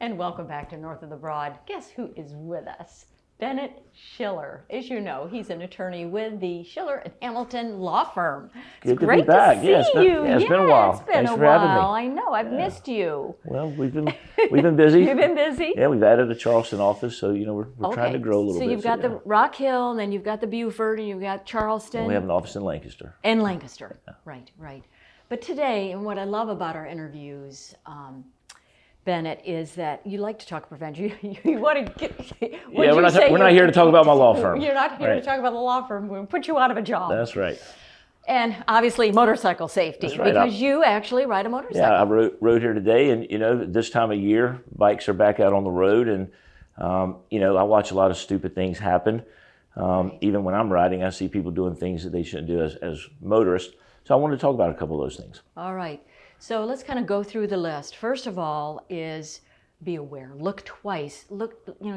And welcome back to North of the Broad. Guess who is with us? Bennett Schiller. As you know, he's an attorney with the Schiller and Hamilton law firm. Good to be back. It's been a while. It's been Thanks a for having me. while. I know. I've missed you. Well, we've been busy. You've been busy? Yeah, we've added a Charleston office, so we're trying to grow a little bit. So you've got the Rock Hill, and then you've got the Beaufort, and you've got Charleston. And we have an office in Lancaster. And Lancaster. Yeah. Right. But today, and what I love about our interviews, Bennett, is that you like to talk prevention. You want to get. We're not here to talk about my law firm. You're not here to talk about the law firm. We'll put you out of a job. That's right. And obviously, motorcycle safety. That's right. Because you actually ride a motorcycle. Yeah, I rode here today, and this time of year, bikes are back out on the road, and I watch a lot of stupid things happen. Even when I'm riding, I see people doing things that they shouldn't do as motorists. So I wanted to talk about a couple of those things. All right. So let's kind of go through the list. First of all is be aware. Look twice.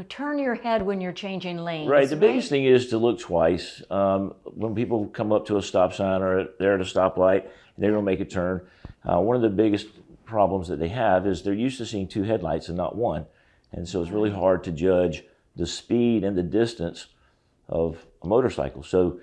Turn your head when you're changing lanes. Right. The biggest thing is to look twice. When people come up to a stop sign or they're at a stoplight and they're going to make a turn, one of the biggest problems that they have is they're used to seeing two headlights and not one. And so it's really hard to judge the speed and the distance of a motorcycle. So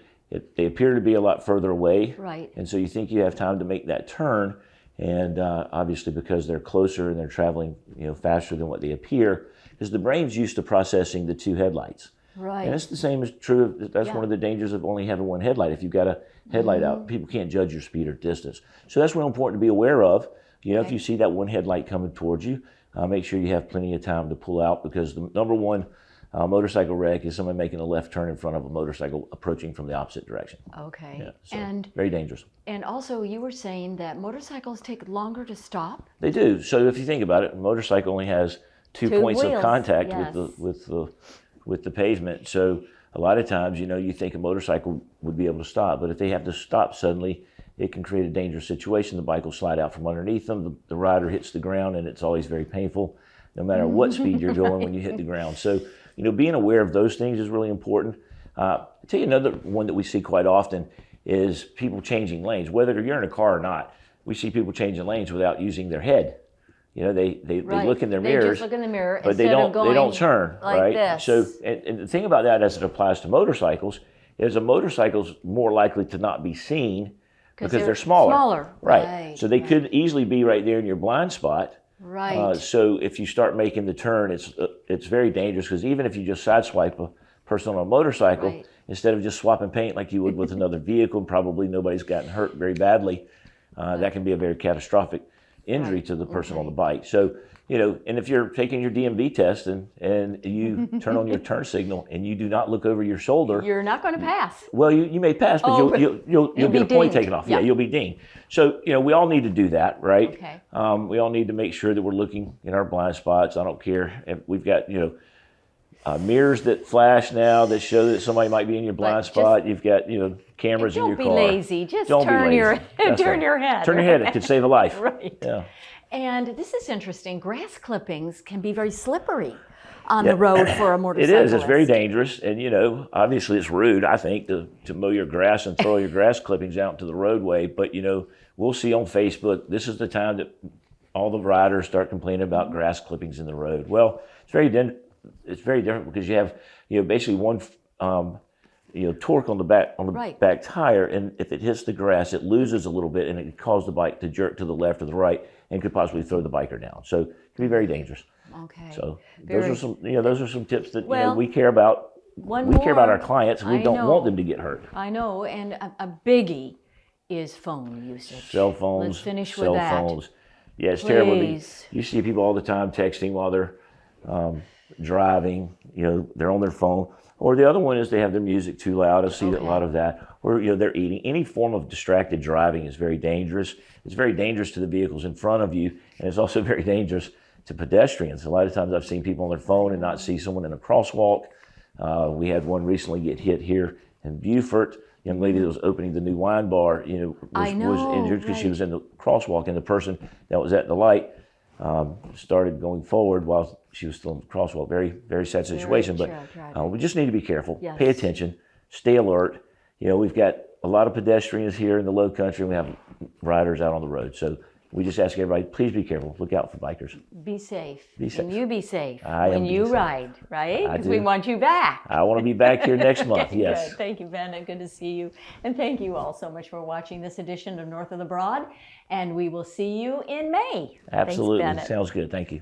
they appear to be a lot further away. Right. And so you think you have time to make that turn. And obviously because they're closer and they're traveling faster than what they appear, because the brain's used to processing the two headlights. Right. And it's the same as true. That's one of the dangers of only having one headlight. If you've got a headlight out, people can't judge your speed or distance. So that's real important to be aware of. If you see that one headlight coming towards you, make sure you have plenty of time to pull out, because the number one motorcycle wreck is someone making a left turn in front of a motorcycle approaching from the opposite direction. Okay. Yeah, so and very dangerous. And also, you were saying that motorcycles take longer to stop? They do. So if you think about it, a motorcycle only has two points wheels. of contact Yes. with the pavement. So a lot of times, you think a motorcycle would be able to stop, but if they have to stop suddenly, it can create a dangerous situation. The bike will slide out from underneath them. The rider hits the ground, and it's always very painful, no matter what speed you're going when you hit the ground. So being aware of those things is really important. I'll tell you another one that we see quite often is people changing lanes. Whether you're in a car or not, we see people changing lanes without using their head. They look in their mirrors. They just look in the mirror, but they don't turn, like right? this. So, and the thing about that as it applies to motorcycles is a motorcycle's more likely to not be seen because they're smaller. Right. So they could easily be right there in your blind spot. Right. So if you start making the turn, it's very dangerous, because even if you just sideswipe a person on a motorcycle, instead of just swapping paint like you would with another vehicle, probably nobody's gotten hurt very badly, that can be a very catastrophic injury to the person on the bike. So, and if you're taking your DMV test and you turn on your turn signal and you do not look over your shoulder, you're not going to pass. Well, you may pass, but you'll get a point taken off. Yeah, you'll be dinged. So, we all need to do that, right? Okay. We all need to make sure that we're looking in our blind spots. I don't care if we've got, mirrors that flash now that show that somebody might be in your blind spot. You've got, cameras in your car. Don't be lazy. Just don't turn be lazy. turn your head. Turn your head. It could save a life. Right. Yeah. And this is interesting. Grass clippings can be very slippery on the road for a motorcyclist. It is. It's very dangerous. And, obviously it's rude, I think, to mow your grass and throw your grass clippings out into the roadway. But, we'll see on Facebook, this is the time that all the riders start complaining about grass clippings in the road. Well, it's very different because you have, basically one, torque on the back tire, and if it hits the grass, it loses a little bit, and it can cause the bike to jerk to the left or the right, and could possibly throw the biker down. So it can be very dangerous. Okay. So those are some tips that we care about. Care about our clients. We don't want them to get hurt. I know, and a biggie is phone usage. Cell phones. Let's finish with that. Cell phones. Yeah, it's terrible. You see people all the time texting while they're driving. They're on their phone. Or the other one is they have their music too loud. I see a lot of that. Or they're eating. Any form of distracted driving is very dangerous. It's very dangerous to the vehicles in front of you, and it's also very dangerous to pedestrians. A lot of times I've seen people on their phone and not see someone in a crosswalk. We had one recently get hit here in Beaufort. Young lady that was opening the new wine bar, was injured because she was in the crosswalk, and the person that was at the light started going forward while she was still in the crosswalk. Very, very sad situation, but we just need to be careful. Yes. Pay attention, stay alert. We've got a lot of pedestrians here in the Lowcountry, and we have riders out on the road. So we just ask everybody, please be careful. Look out for bikers. Be safe. Be safe. And you be safe I am when you being safe. ride, right? I Because we do. want you back. I want to be back here next month. Okay, Yes. Good. Thank you, Bennett. Good to see you. And thank you all so much for watching this edition of North of the Broad. And we will see you in May. Absolutely. Thanks, Bennett. Sounds good. Thank you.